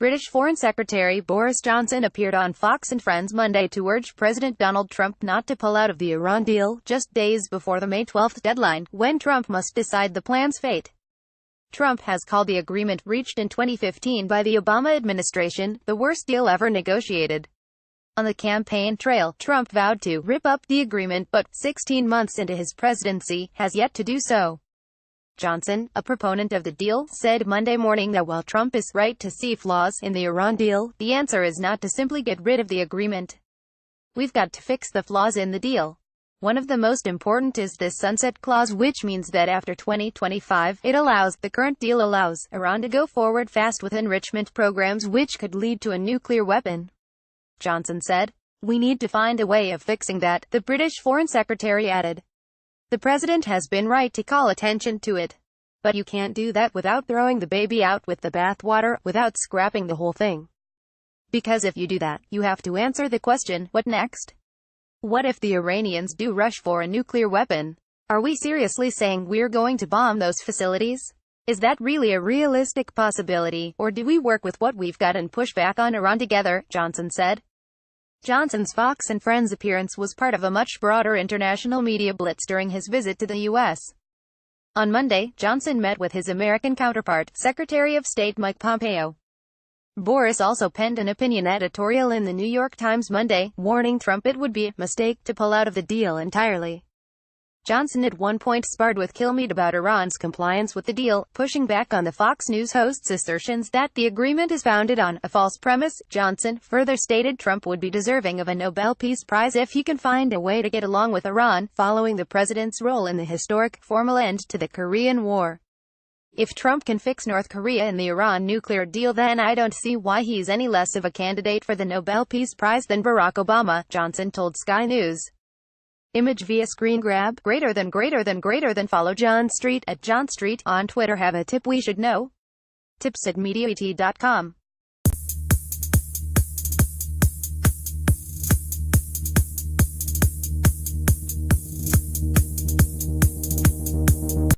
British Foreign Secretary Boris Johnson appeared on Fox and Friends Monday to urge President Donald Trump not to pull out of the Iran deal, just days before the May 12 deadline, when Trump must decide the plan's fate. Trump has called the agreement reached in 2015 by the Obama administration the worst deal ever negotiated. On the campaign trail, Trump vowed to rip up the agreement but, 16 months into his presidency, has yet to do so. Johnson, a proponent of the deal, said Monday morning that while Trump is right to see flaws in the Iran deal, the answer is not to simply get rid of the agreement. We've got to fix the flaws in the deal. One of the most important is this sunset clause, which means that after 2025, the current deal allows Iran to go forward fast with enrichment programs which could lead to a nuclear weapon. Johnson said, "We need to find a way of fixing that," the British Foreign Secretary added. The president has been right to call attention to it. But you can't do that without throwing the baby out with the bathwater, without scrapping the whole thing. Because if you do that, you have to answer the question, what next? What if the Iranians do rush for a nuclear weapon? Are we seriously saying we're going to bomb those facilities? Is that really a realistic possibility, or do we work with what we've got and push back on Iran together? Johnson said. Johnson's Fox and Friends appearance was part of a much broader international media blitz during his visit to the U.S. On Monday, Johnson met with his American counterpart, Secretary of State Mike Pompeo. Boris also penned an opinion editorial in the New York Times Monday, warning Trump it would be a mistake to pull out of the deal entirely. Johnson at one point sparred with Kilmeade about Iran's compliance with the deal, pushing back on the Fox News host's assertions that the agreement is founded on a false premise. Johnson further stated Trump would be deserving of a Nobel Peace Prize if he can find a way to get along with Iran, following the president's role in the historic, formal end to the Korean War. If Trump can fix North Korea and the Iran nuclear deal, then I don't see why he's any less of a candidate for the Nobel Peace Prize than Barack Obama, Johnson told Sky News. Image via screen grab, greater than. Follow John Street at John Street on Twitter. Have a tip we should know? Tips@mediaet.com